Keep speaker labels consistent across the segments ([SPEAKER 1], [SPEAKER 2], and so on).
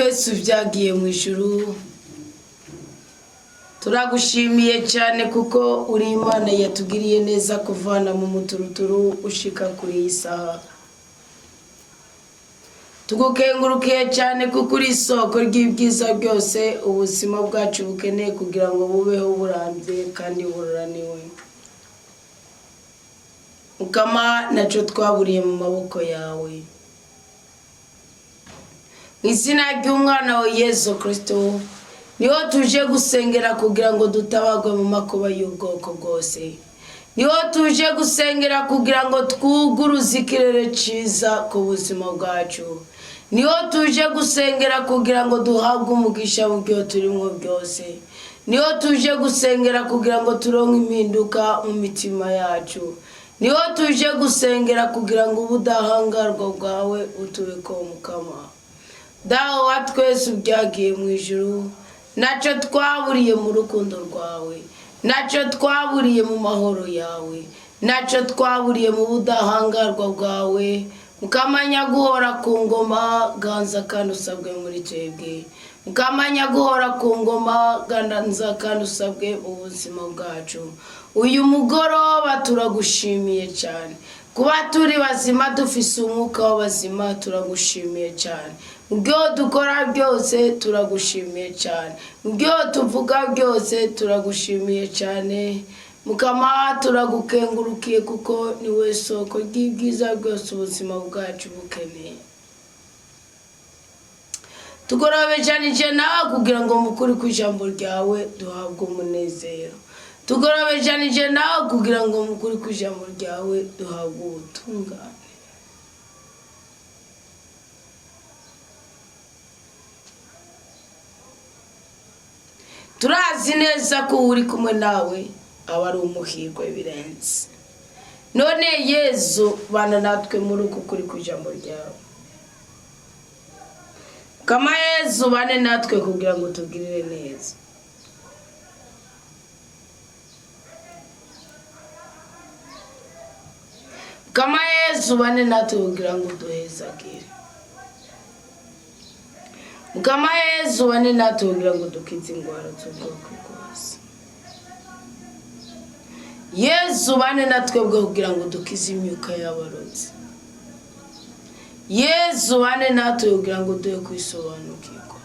[SPEAKER 1] twese ubyagiye mu ijuru turagushimiye cyane kuko uri Imana yatugiriye neza kuvana mu muturuturu ushika kuri iyi saha. Tugukengurukiye cyane kuko uri isoko ry'ibyiza byose ubuzima bwacu bukeneye kugira ngo bubeho burambye kandi bururaniwe. Mukama naco twaburiye mu maboko yawe. Izina ry'umwana wa Yesu Kristo niho tuje gusengera kugira ngo dutabagwe mu makuba y'ubwoko bwose. Niho tuje gusengera kugira ngo twuguruze ikirere ciza ku buzima bwacu. Niho tuje gusengera kugira ngo duhabwe umugisha mu byo turimo byose. Niho tuje gusengera kugira ngo turonke impinduka mu mitima yacu. Niho tuje gusengera kugira ngo ubudahangarwa bwawe utubeko Mukama. Dawe wa twese ubyagiye mu ijuru, naco twaburiye mu rukundo rwawe, naco twaburiye mu mahoro yawe, naco twaburiye mu budahangarwa bwawe. Mukamanya guhora ku ngoma ganza kandi usabwe muri twebwe. Mukamanya guhora ku ngoma ganza kandi usabwe mu buzima bwacu. Uyu mugoroba turagushimiye cyane kuba turi bazima dufise umwuka w'abazima. Turagushimiye cyane ubwo dukora byose, turagushimiye cyane ubwo tuvuga byose, turagushimiye cyane Mukama. Turagukengurukiye kuko ni we soko ry'ibyiza byose ubuzima bwacu bukeneye. Tugorobejanije nawe kugira ngo mukuri ku ijambo ryawe duhabwe umunezero. Tugorobejanije nawe kugira ngo mukuri ku ijambo ryawe duhabwe ubutungane. Turazi neza ko uri kumwe nawe aba ari umuhirwe birenze. None Yesu bana natwe muri uku kuri ku ijambo ryawe. Kama Yesu bane natwe kugira ngo tugirire neza. Kama Yesu bane natwe kugira ngo duhezagire. Kama Yesu bane natwe kugira ngo dukize ingwara z'ubwoko bwose. Yesu bane natwe kugira ngo dukize imyuka y'abarozi. Yesu bane natwe kugira ngo duhe kwisobanukirwa.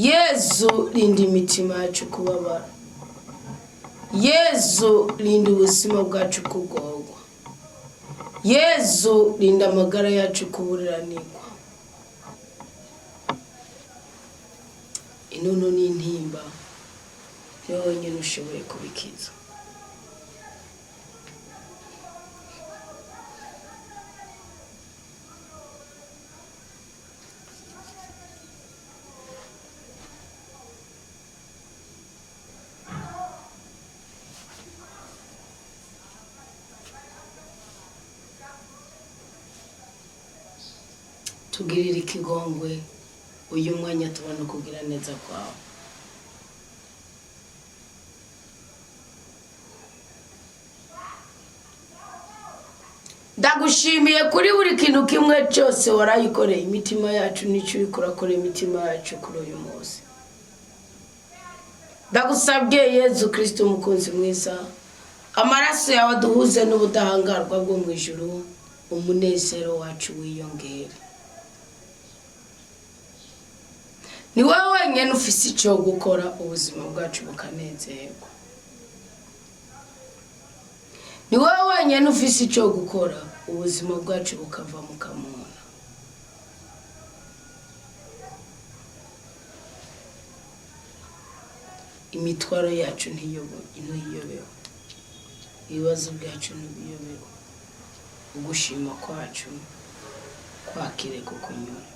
[SPEAKER 1] Yesu linda imitima yacu kubabara. Yesu linda ubuzima bwacu kugorwa. Yesu linda amagara yacu kuburiranirwa. Inono n'intimba yonyine ushoboye kubikiza. Tugirira ikigongwe uyu mwanya tubona kugira neza kwawe. Ndagushimiye kuri buri kintu kimwe cyose warayikoreye imitima yacu n'icyo bikurakora imitima yacu kuri uyu munsi. Ndagusabye Yesu Kristo umukunzi mwiza, amaraso yawe duhuze n'ubudahangarwa bwo mu ijuru, umunezero wacu wiyongere. Ni wowe wenyine ufise icyo gukora ubuzima bwacu bukanezerwa. Ni wowe wenyine ufise icyo gukora ubuzima bwacu bukava mu kamona. Imitwaro yacu ntiyobeho, ibibazo byacu ntibiyobeho, ugushima kwacu kwakire kukunyura.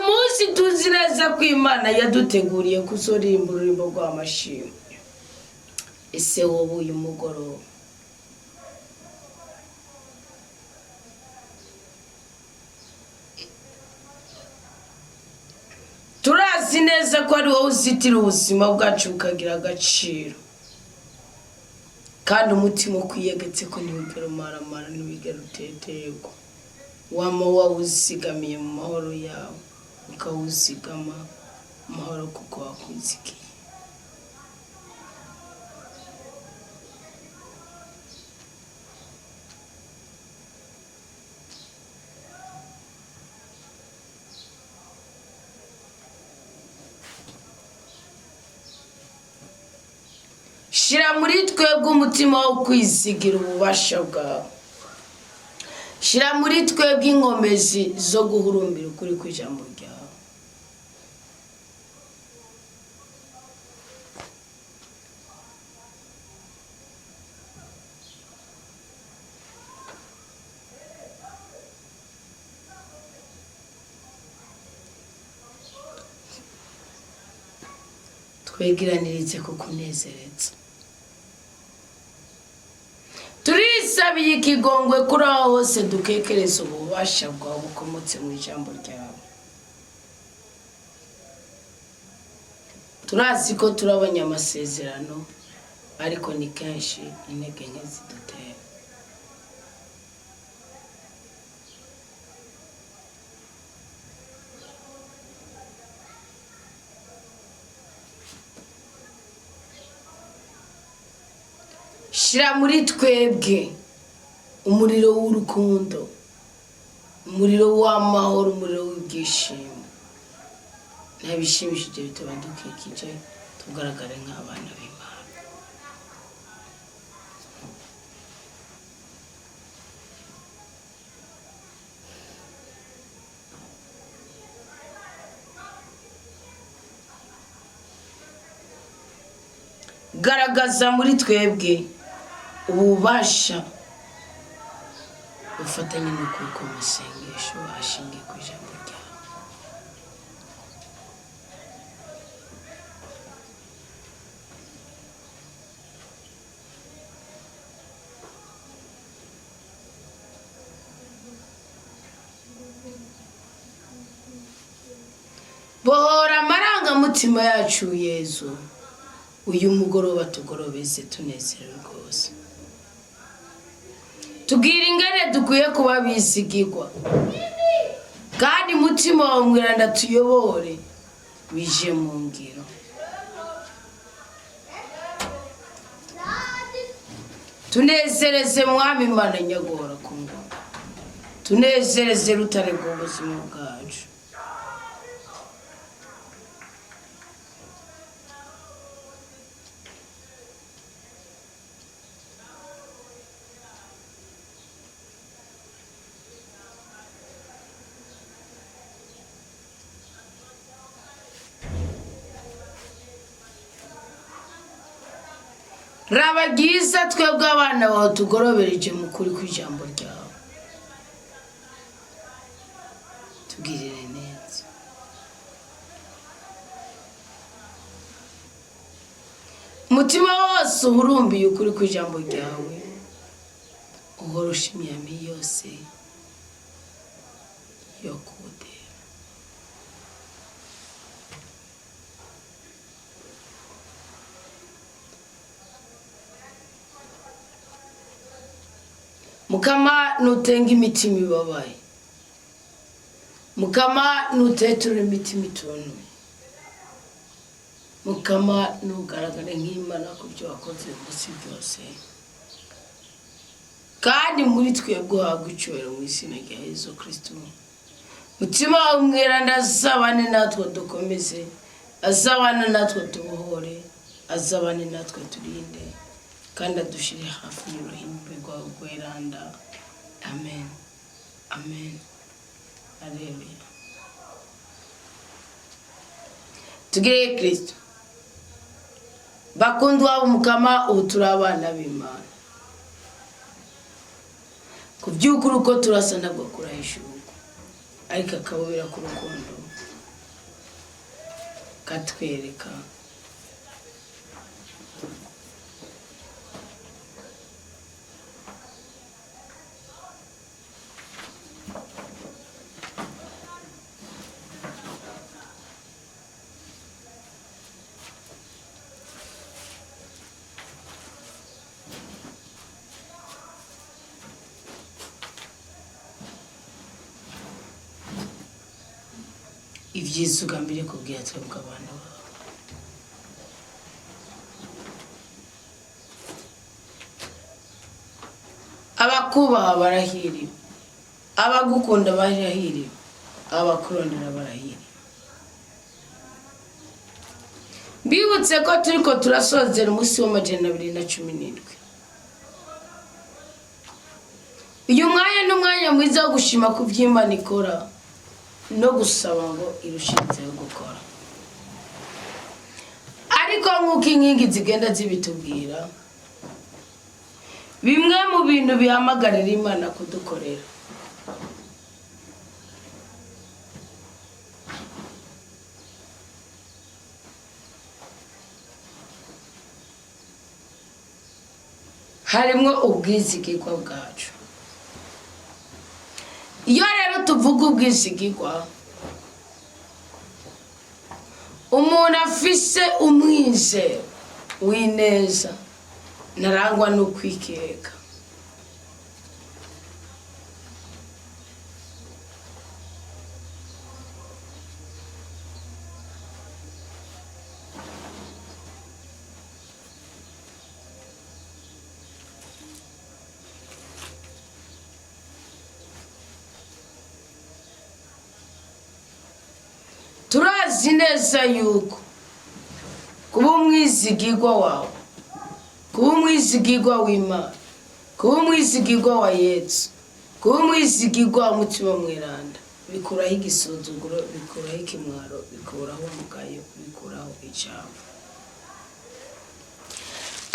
[SPEAKER 1] Umunsi tuzi neza ko Imana yaduteguriye kuzoririmba ururimo rw'amashimwe. ese wowe uyu mugoroba turazi neza ko ari wowe uzitira ubuzima bwacu bukagira agaciro, kandi umutima ukwiyegetse ko ntiwigera umaramara ntiwigera uteterwa, wama wawuzigamiye mu mahoro yawe ukawuzigama amahoro kuko wakwizigiye. Shira muri twebwe umutima wo kwizigira ububasha bwawe, shira muri twebwe inkomezi zo guhurumbira ukuri kw'ijambo ryawe. Twegeranirize kukunezereza, turisabiye ikigongwe kuri aho hose dukekereza ububasha bwawe bukomotse mu ijambo ryawe. Turazi ko turabonye amasezerano, ariko ni kenshi intege nke zidutera. Shira muri twebwe umuriro w'urukundo, umuriro w'amahoro, umuriro w'ibyishimo, ntabishimishije bitaba dukikije tugaragare nk'abana b'Imana. Garagaza muri twebwe ububasha bufatanye no kuko amasengesho ashingiye ku ijambo ryawe. Bohora amarangamutima yacu Yezu, uyu mugoroba tugorobeze tunezerewe rwose. Tubwire ingene dukwiye kuba bizigirwa, kandi umutima wawe mweranda tuyobore bije mu ngiro. Tunezereze Mwami Imana nyagora ku ngoma, tunezereze rutare rw'ubuzima bwacu. Rabagiza twebwe abana bawe tugorobereje mu kuri kw'ijambo ryawe. Tugirire neza, umutima wose uhurumbiye ukuri kw'ijambo ryawe, uhora ushimiyami yose yo kudera. Mukama nutenga imitima ibabaye, Mukama nuteturura imitima itontomye, Mukama nugaragare nk'Imana ku byo wakoze munsi byose, kandi muri twebwe uhabwa icyubahiro mu izina rya Yesu Kristo. Mutima wawe mweranda azabane natwe dukomeze, azabane natwe tubohore, azabane natwe turinde, kandi adushire hafi y'uruhimbi rwawe rweranda. Amen, amen, haleluya. Tugire Kristo. Bakundwa Mukama, ubu turi abana b'Imana. Ku by'ukuri uko turasa ntabwo kurahishurwa, ariko akabubira ku rukundo katwereka ibyiza ugambiriye kubwira twebwe abana bawe. Abakubaha barahiriwe, abagukunda barahiriwe, abakurondera barahiriwe. Mbibutse ko turiko turasozera umunsi w'217. Uyu mwanya n'umwanya mwiza wo gushima ku vy'Imana ikora no gusaba ngo irushizeho gukora. Ariko nk'uko inkingi zigenda zibitubwira, bimwe mu bintu bihamagarira Imana kudukorera harimwo ubwizigirwa bwacu. Iyo rero tuvuga ubwizigirwa, umuntu afise umwizero w'ineza ntarangwa no kwikeka. Turazi neza yuko kuba umwizigirwa wawe, kuba umwizigirwa w'Imana, kuba umwizigirwa wa Yesu, kuba umwizigirwa w'umutima mweranda bikuraho igisuzuguro, bikuraho ikimwaro, bikuraho umugayo, bikuraho icyaha.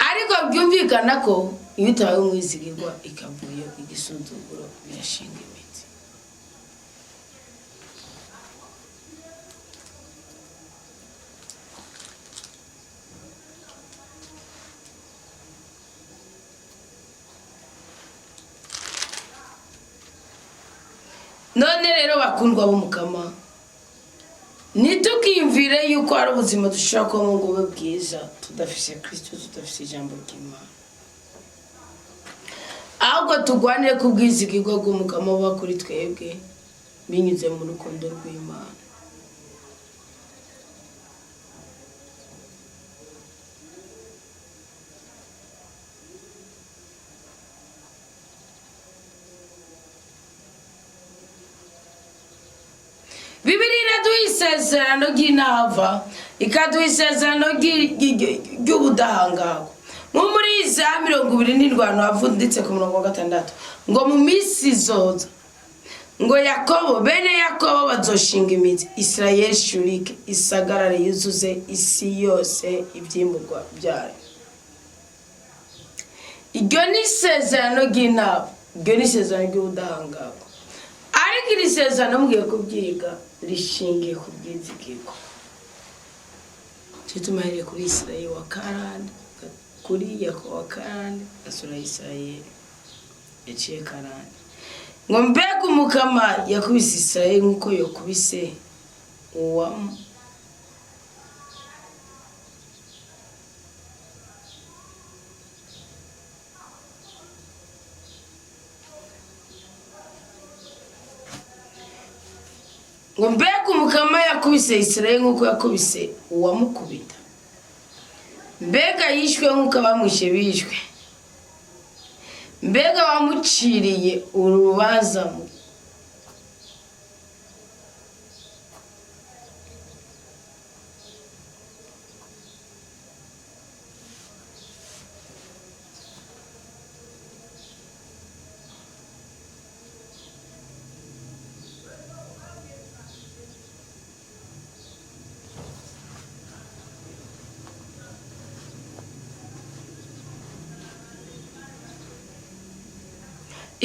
[SPEAKER 1] Ariko byumvikana ko iyo utabaye umwizigirwa ikavuyo igisuzuguro birashinga imizi. None rero bakundwa b'Umukama, nitukiyumvire yuko ari ubuzima dushobora kuba mu bube bwiza tudafise Kristo, tudafise ijambo ry'Imana. Ahubwo tugwanire ku bwizigirwa bw'Umukama buba kuri twebwe binyuze mu rukundo rw'Imana. Bibiliya iraduha isezerano ry'intava, ikaduha isezerano ry'ubudahangarwa. Nko muri Isaya 27 havunditse ku murongo wa 6 ngo mu minsi izoza ngo Yakobo, bene Yakobo bazoshinga imizi, Isirayeli ishurike, isagarare yuzuze isi yose ivyimburwa byayo. Iryo ni isezerano ry'intava, iryo ni isezerano ry'ubudahangarwa. Ariko iri sezerano mugiye kubyiga rishingiye ku bwizigirwa. Tumahere kuri Isirayeli wa Karani, kuri Yakobo wa Karani, asura Isirayeli yaciye Karani. Ngo mbega Umukama yakubise Isirayeli nk'uko yokubise uwamu. Ngo mbega Umukama yakubise Isirayeli nk'uko yakubise uwamukubita. Mbega yishwe nk'uko abamwishe bishwe. Mbega wamuciriye urubanza mu.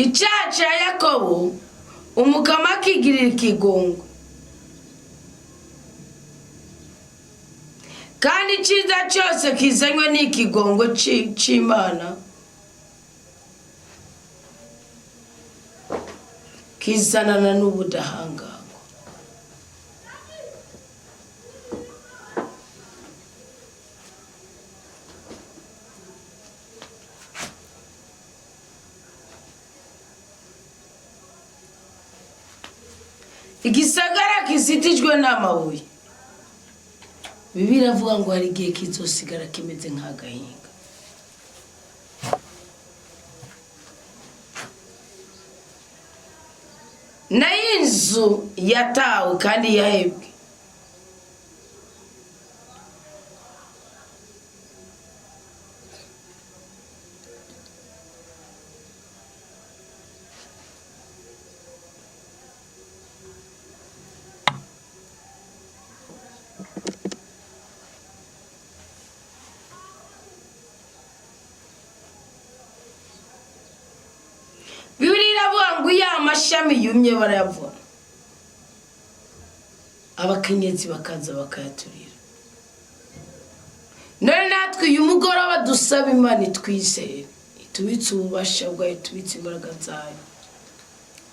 [SPEAKER 1] Icyaha cya Yakobo Umukama akigirira ikigongo, kandi icyiza cyose kizanywe n'ikigongo cy'Imana kizanana n'ubudahangarwa. igisagara kisitijwe n'amabuye. Bibiliya avuga ngo hari igihe kizosigara kimeze nk'agahinga. Nayo inzu yatawe kandi yahebwe. Amashami yumye barayavuna, abakenyezi bakaza bakayaturira. None natwe uyu mugoroba dusaba Imana itwizere, itubitse ububasha bwayo, itubitse imbaraga zayo,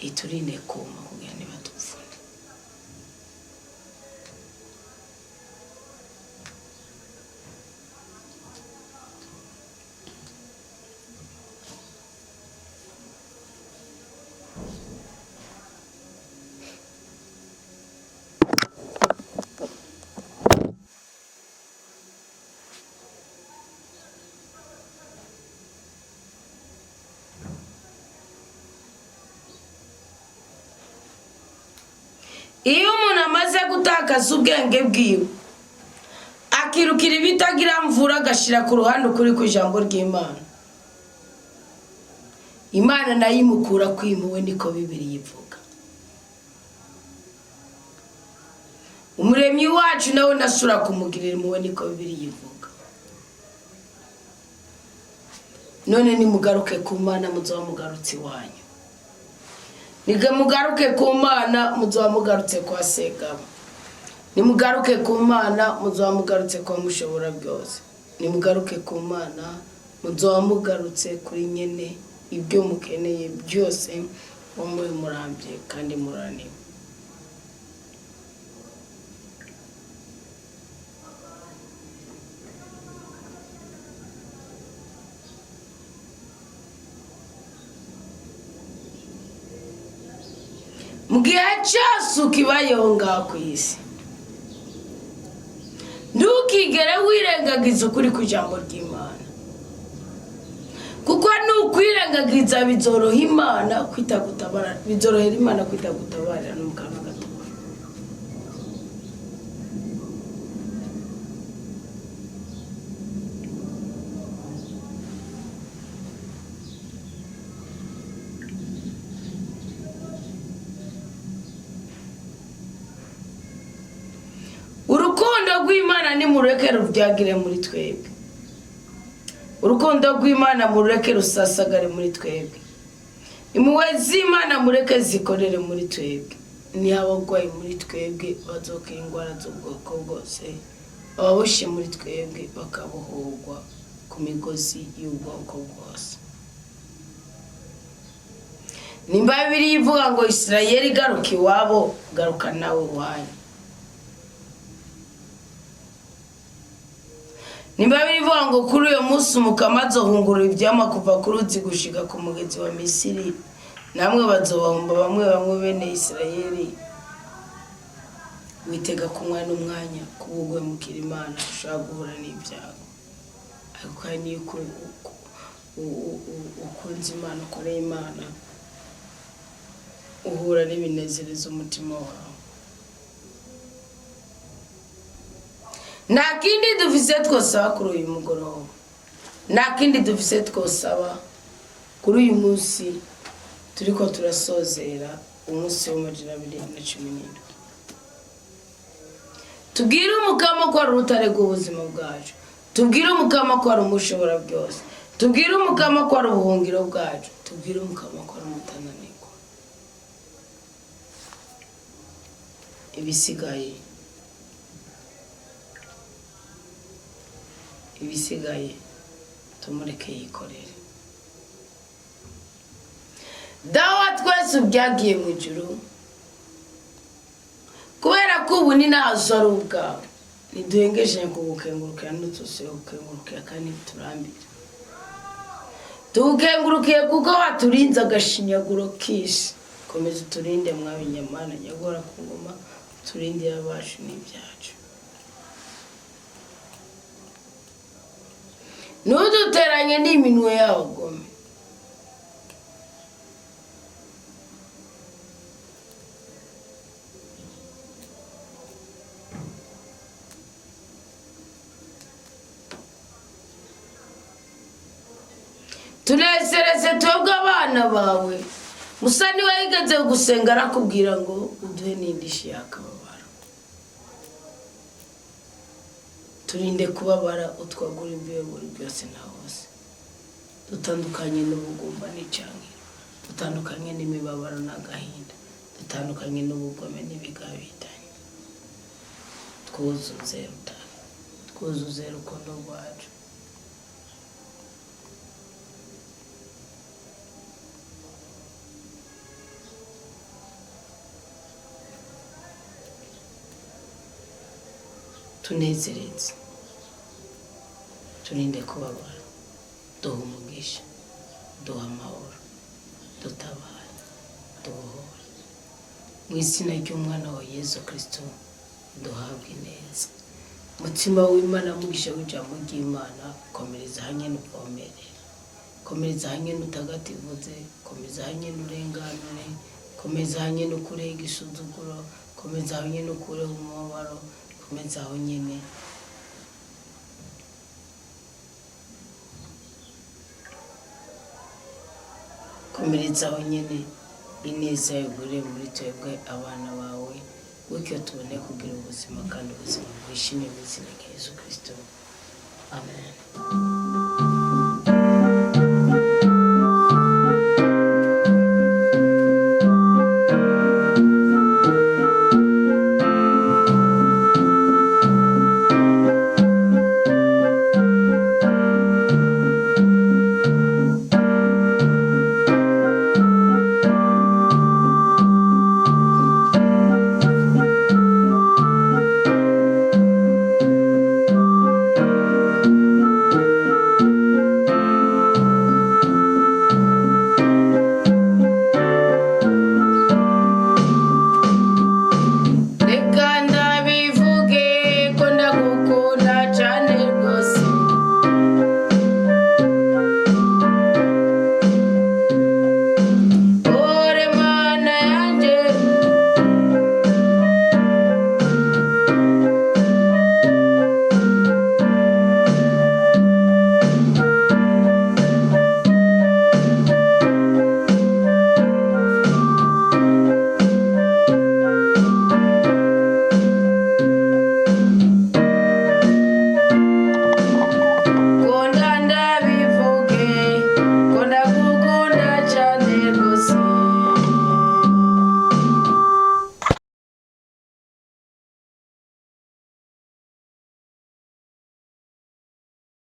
[SPEAKER 1] iturinde kuma kugira ntibadupfune. Iyo umuntu amaze gutakaza ubwenge bwiwe akirukira ibitagira mvura agashira ku ruhande ukuri ku ijambo ry'Imana, Imana nayo imukura kwimuwe, niko Bibiliya ivuga. Umuremyi wacu nawe nasura kumugirira impuhwe, niko Bibiliya ivuga. None nimugaruke ku Mana muzoba mugarutse iwanyu. Nige mugaruke ku Mana muzoba mugarutse kwa Segaba. Nimugaruke ku Mana muzoba mugarutse kwa Mushobora byose. Nimugaruke ku Mana muzoba mugarutse kuri nyene ibyo mukeneye byose, umwe murambye kandi muraniwe. Mugihe cyose ukibayeho ngaho ku isi, ntukigere wirengagiza ukuri ku ijambo ry'Imana, kuko nukwirengagiza bizoroha Imana kwitagutabara, bizorohera Imana kwitagutabarira no mukanwa gato. Urukundo rw'Imana ni mureke rubyagire muri twebwe. Urukundo rw'Imana mureke rusasagare muri twebwe. Impuhwe z'Imana mureke zikorere muri twebwe. Ni abagwayi muri twebwe bazokira indwara z'ubwoko bwose, ababoshe muri twebwe bakabohorwa ku migozi y'ubwoko bwose. Nimba Bibiliya ivuga ngo Isirayeli garuka iwabo, garuka nawe iwanyu. Nimba bivuga ngo kuri uyo munsi Umukama azohungura ivyama kuva ku ruzi gushika ku mugezi wa Misiri, namwe bazobahumba bamwe bene Isirayeli. Witega kumwa n'umwanya kubugwe mu Kirimana ushaka guhura n'ibyago, ariko kandi ukunze Imana, ukoreye Imana, uhura n'ibinezereza umutima wawe. Nakindi dufise twosaba kuri uyu mugoroba, nakindi dufise twosaba kuri uyu munsi turiko turasozera umunsi w'amajana 2017. Tubwire Umukama ko ari urutare rw'ubuzima bwacu, tubwire Umukama ko ari umushobora byose, tubwire Umukama ko ari ubuhungiro bwacu, tubwire Umukama ko ari umutananirwa. Ibisigaye tumureke yikorere. Dawa twese ubyagiye mu ijuru, kubera ko ubu ni nazo ari ubwawe, niduhengeje kugukengurukira n'utusire gukengurukira kandi turambira. Tugukengurukiye kuko waturinze agashinyaguro kishi, komeza uturinde mwabi nyamana nyagora ku ngoma turindira abacu n'ibyacu ntuduteranye n'iminwe y'abagome tunezereze twebwe abana bawe Musa niwe yigeze gusenga arakubwira ngo uduhe n'indishyi y'akababaro turinde kubabara utwagura imvuye buri byose na hose dutandukanye n'ubugumba n'icangiro dutandukanye n'imibabaro n'agahinda dutandukanye n'ubugome n'ibigabitanye twuzuze urukundo rwacu tunezereze turinde kubabara duha umugisha duha amahoro dutabare dubohore mu izina ry'umwana wa Yesu Kristo duhabwe neza mutima w'Imana mugisha w'ijambo ry'Imana komereza hanye n'uvomere komereza hanye n'utagatifuze komeza hanye n'urenganure komeza hanye n'ukurega isuzuguro komeza hanye n'ukureho umubabaro komeza aho nyene komereza aho nyene ineza yagure muri twebwe abana bawe gutyo tubone kugira ubuzima kandi ubuzima bwishimiye mu izina rya Yesu Kristo amen